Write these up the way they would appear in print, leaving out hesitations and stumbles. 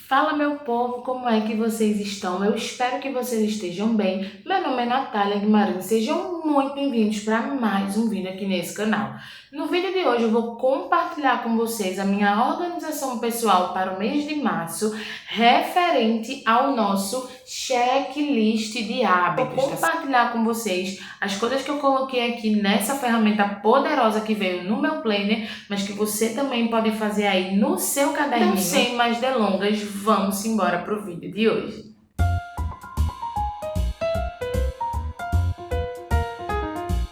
Fala, meu povo, como é que vocês estão? Eu espero que vocês estejam bem. Meu nome é Natália Guimarães, sejam muito bem-vindos para mais um vídeo aqui nesse canal. No vídeo de hoje eu vou compartilhar com vocês a minha organização pessoal para o mês de março, referente ao nosso checklist de hábitos. Vou compartilhar com vocês as coisas que eu coloquei aqui nessa ferramenta poderosa que veio no meu planner, mas que você também pode fazer aí no seu caderninho. Então, sem mais delongas, vamos embora pro vídeo de hoje.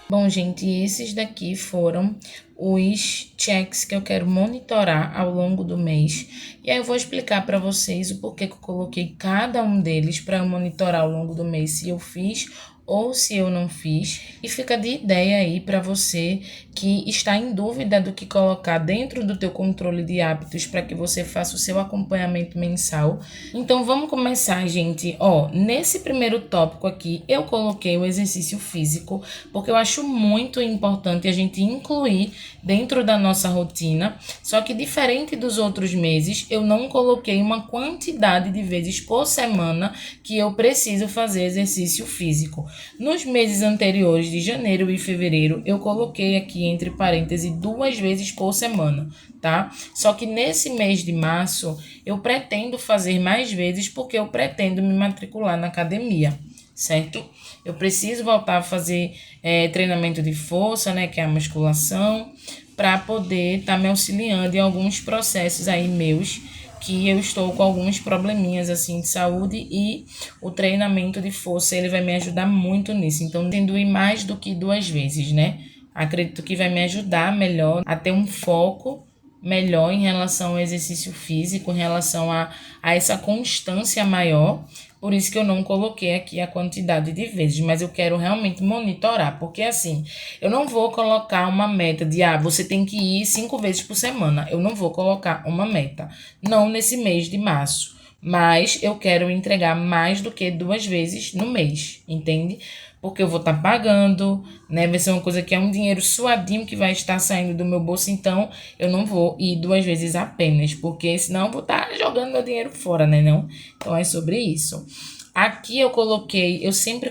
Bom, gente, esses daqui foram os checks que eu quero monitorar ao longo do mês. E aí eu vou explicar para vocês o porquê que eu coloquei cada um deles para eu monitorar ao longo do mês se eu fiz ou se eu não fiz, e fica de ideia aí para você que está em dúvida do que colocar dentro do teu controle de hábitos para que você faça o seu acompanhamento mensal. Então vamos começar, gente. Nesse primeiro tópico aqui eu coloquei o exercício físico, porque eu acho muito importante a gente incluir dentro da nossa rotina, só que diferente dos outros meses, eu não coloquei uma quantidade de vezes por semana que eu preciso fazer exercício físico. Nos meses anteriores, de janeiro e fevereiro, eu coloquei aqui entre parênteses 2 vezes por semana, tá? Só que nesse mês de março, eu pretendo fazer mais vezes porque eu pretendo me matricular na academia, certo? Eu preciso voltar a fazer treinamento de força, né, que é a musculação, para poder estar me auxiliando em alguns processos aí meus, que eu estou com alguns probleminhas assim de saúde, e o treinamento de força ele vai me ajudar muito nisso. Então, tendo ir mais do que 2 vezes, né? Acredito que vai me ajudar melhor a ter um foco melhor em relação ao exercício físico, em relação a essa constância maior. Por isso que eu não coloquei aqui a quantidade de vezes, mas eu quero realmente monitorar, porque assim, eu não vou colocar uma meta de, você tem que ir 5 vezes por semana. Eu não vou colocar uma meta, não nesse mês de março, mas eu quero entregar mais do que 2 vezes no mês, entende? Porque eu vou estar pagando, né? Vai ser uma coisa que é um dinheiro suadinho que vai estar saindo do meu bolso, então eu não vou ir 2 vezes apenas, porque senão eu vou estar jogando meu dinheiro fora, né, não? Então é sobre isso. Aqui eu coloquei, eu sempre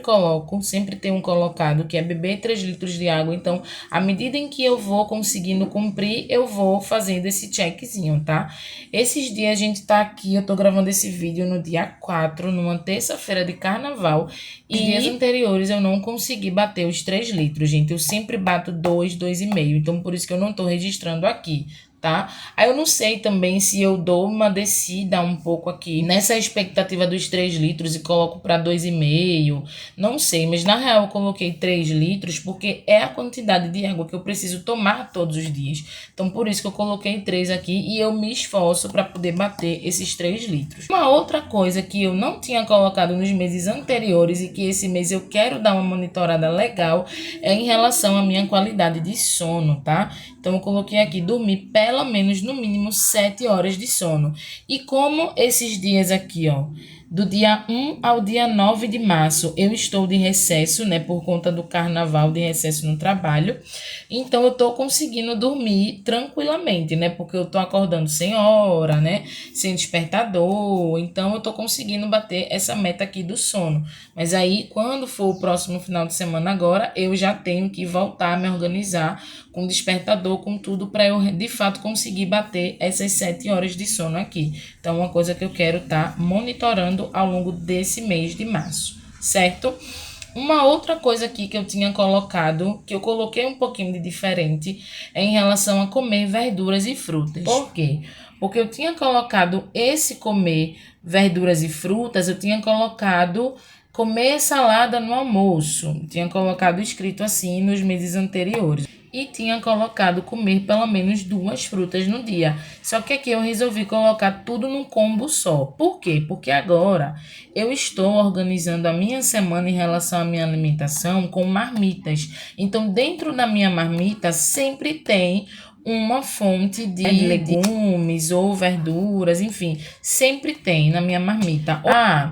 tenho colocado que é beber 3 litros de água. Então, à medida em que eu vou conseguindo cumprir, eu vou fazendo esse checkzinho, tá? Esses dias a gente tá aqui, eu tô gravando esse vídeo no dia 4, numa terça-feira de carnaval. E dias anteriores eu não consegui bater os 3 litros, gente. Eu sempre bato 2, 2,5. Então, por isso que eu não tô registrando aqui, tá? Aí eu não sei também se eu dou uma descida um pouco aqui nessa expectativa dos 3 litros e coloco para 2,5, não sei, mas na real eu coloquei 3 litros porque é a quantidade de água que eu preciso tomar todos os dias. Então por isso que eu coloquei 3 aqui e eu me esforço para poder bater esses 3 litros. Uma outra coisa que eu não tinha colocado nos meses anteriores e que esse mês eu quero dar uma monitorada legal é em relação à minha qualidade de sono, tá? Então eu coloquei aqui dormir pelo menos no mínimo 7 horas de sono. E como esses dias aqui, do dia 1 ao dia 9 de março, eu estou de recesso, né, por conta do carnaval, de recesso no trabalho. Então eu tô conseguindo dormir tranquilamente, né, porque eu tô acordando sem hora, né, sem despertador. Então eu tô conseguindo bater essa meta aqui do sono. Mas aí, quando for o próximo final de semana agora, eu já tenho que voltar a me organizar com despertador, com tudo, para eu de fato conseguir bater essas 7 horas de sono aqui. Então, uma coisa que eu quero estar monitorando ao longo desse mês de março, certo? Uma outra coisa aqui que eu tinha colocado, que eu coloquei um pouquinho de diferente, é em relação a comer verduras e frutas. Por quê? Porque eu tinha colocado esse comer verduras e frutas, eu tinha colocado comer salada no almoço. Tinha colocado escrito assim nos meses anteriores. E tinha colocado comer pelo menos 2 frutas no dia. Só que aqui eu resolvi colocar tudo num combo só. Por quê? Porque agora eu estou organizando a minha semana em relação à minha alimentação com marmitas. Então, dentro da minha marmita sempre tem uma fonte de legumes ou verduras, enfim, sempre tem na minha marmita.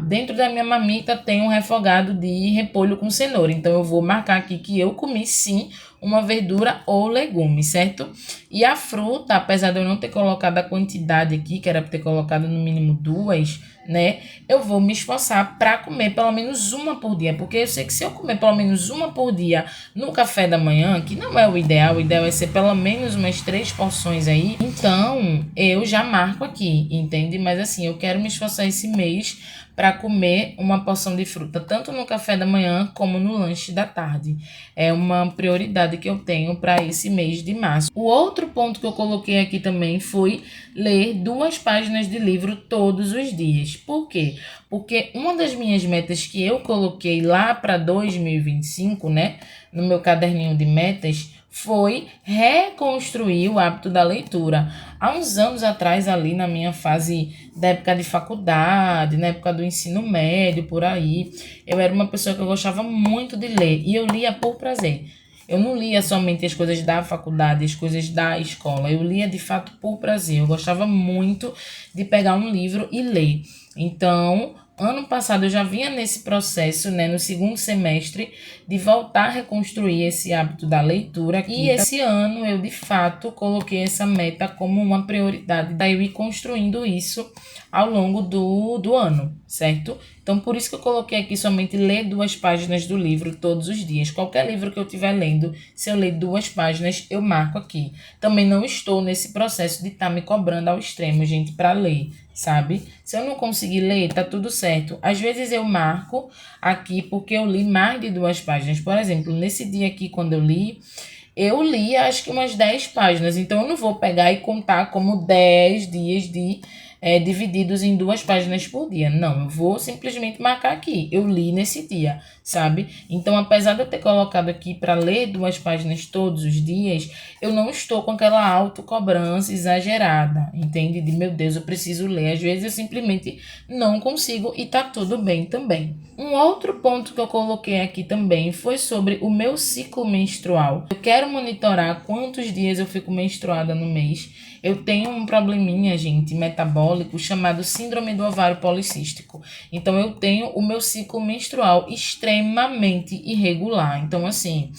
Dentro da minha marmita tem um refogado de repolho com cenoura. Então, eu vou marcar aqui que eu comi sim uma verdura ou legume, certo? E a fruta, apesar de eu não ter colocado a quantidade aqui, que era para ter colocado no mínimo 2, né? Eu vou me esforçar para comer pelo menos uma por dia, porque eu sei que se eu comer pelo menos uma por dia no café da manhã, que não é o ideal é ser pelo menos umas 3 porções aí, então eu já marco aqui, entende? Mas assim, eu quero me esforçar esse mês para comer uma porção de fruta, tanto no café da manhã como no lanche da tarde. É uma prioridade que eu tenho para esse mês de março. O outro ponto que eu coloquei aqui também foi ler 2 páginas de livro todos os dias. Por quê? Porque uma das minhas metas que eu coloquei lá para 2025, né, no meu caderninho de metas, foi reconstruir o hábito da leitura. Há uns anos atrás, ali na minha fase da época de faculdade, na época do ensino médio, por aí, eu era uma pessoa que eu gostava muito de ler e eu lia por prazer. Eu não lia somente as coisas da faculdade, as coisas da escola. Eu lia de fato por prazer. Eu gostava muito de pegar um livro e ler. Então, ano passado eu já vinha nesse processo, né, no segundo semestre, de voltar a reconstruir esse hábito da leitura aqui. E esse ano eu, de fato, coloquei essa meta como uma prioridade, daí eu ir construindo isso ao longo do ano, certo? Então, por isso que eu coloquei aqui somente ler 2 páginas do livro todos os dias. Qualquer livro que eu estiver lendo, se eu ler 2 páginas, eu marco aqui. Também não estou nesse processo de estar me cobrando ao extremo, gente, para ler, sabe? Se eu não conseguir ler, tá tudo certo. Às vezes eu marco aqui porque eu li mais de 2 páginas. Por exemplo, nesse dia aqui, quando eu li acho que umas 10 páginas. Então eu não vou pegar e contar como 10 dias divididos em 2 páginas por dia. Não, eu vou simplesmente marcar aqui. Eu li nesse dia, sabe? Então, apesar de eu ter colocado aqui para ler 2 páginas todos os dias, eu não estou com aquela autocobrança exagerada, entende? De meu Deus, eu preciso ler. Às vezes eu simplesmente não consigo e tá tudo bem também. Um outro ponto que eu coloquei aqui também foi sobre o meu ciclo menstrual. Eu quero monitorar quantos dias eu fico menstruada no mês. Eu tenho um probleminha, gente, metabólico chamado síndrome do ovário policístico. Então, eu tenho o meu ciclo menstrual extremamente irregular. Então, assim,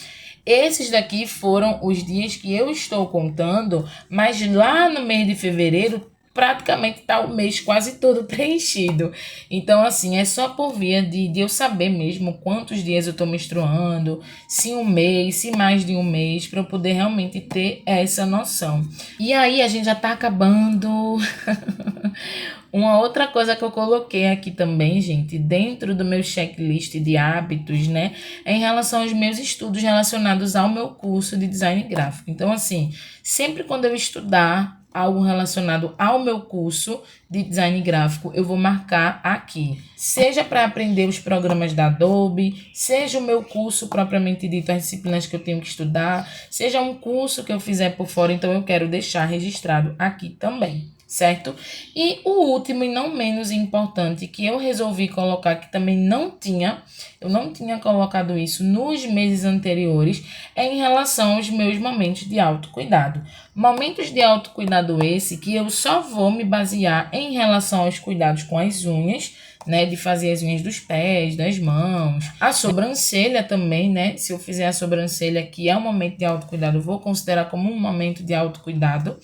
esses daqui foram os dias que eu estou contando, mas lá no mês de fevereiro, praticamente tá o mês quase todo preenchido. Então, assim, é só por via de eu saber mesmo quantos dias eu tô menstruando, se um mês, se mais de um mês, para eu poder realmente ter essa noção. E aí, a gente já tá acabando. Uma outra coisa que eu coloquei aqui também, gente, dentro do meu checklist de hábitos, né, é em relação aos meus estudos relacionados ao meu curso de design gráfico. Então, assim, sempre quando eu estudar algo relacionado ao meu curso de design gráfico, eu vou marcar aqui. Seja para aprender os programas da Adobe, seja o meu curso propriamente dito, as disciplinas que eu tenho que estudar, seja um curso que eu fizer por fora, então eu quero deixar registrado aqui também, certo? E o último e não menos importante que eu resolvi colocar, que também eu não tinha colocado isso nos meses anteriores, é em relação aos meus momentos de autocuidado. Momentos de autocuidado esse que eu só vou me basear em relação aos cuidados com as unhas, né, de fazer as unhas dos pés, das mãos, a sobrancelha também, né, se eu fizer a sobrancelha que é um momento de autocuidado, eu vou considerar como um momento de autocuidado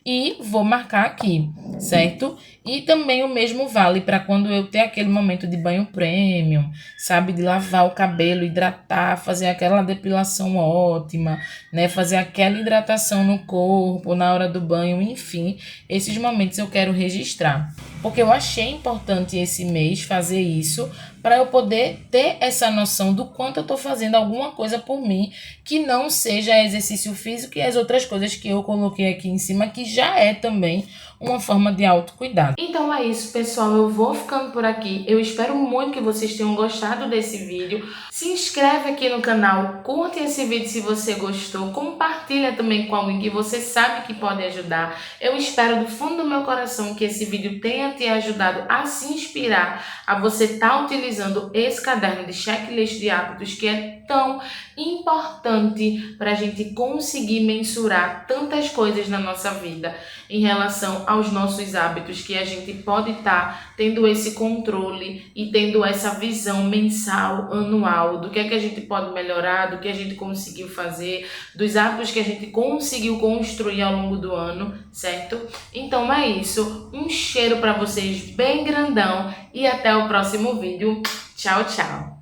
e vou marcar aqui, certo? E também o mesmo vale para quando eu ter aquele momento de banho premium, sabe? De lavar o cabelo, hidratar, fazer aquela depilação ótima, né? Fazer aquela hidratação no corpo, na hora do banho, enfim. Esses momentos eu quero registrar. Porque eu achei importante esse mês fazer isso para eu poder ter essa noção do quanto eu estou fazendo alguma coisa por mim que não seja exercício físico e as outras coisas que eu coloquei aqui em cima, que já é também uma forma de autocuidado. Então é isso, pessoal. Eu vou ficando por aqui. Eu espero muito que vocês tenham gostado desse vídeo. Se inscreve aqui no canal, curte esse vídeo se você gostou, compartilha também com alguém que você sabe que pode ajudar. Eu espero do fundo do meu coração que esse vídeo tenha te ajudado a se inspirar, a você estar utilizando esse caderno de checklist de hábitos que é tão importante para a gente conseguir mensurar tantas coisas na nossa vida em relação aos nossos hábitos que a gente pode estar tendo esse controle e tendo essa visão mensal, anual, do que é que a gente pode melhorar, do que a gente conseguiu fazer, dos hábitos que a gente conseguiu construir ao longo do ano, certo? Então é isso, um cheiro para vocês bem grandão e até o próximo vídeo. Tchau, tchau!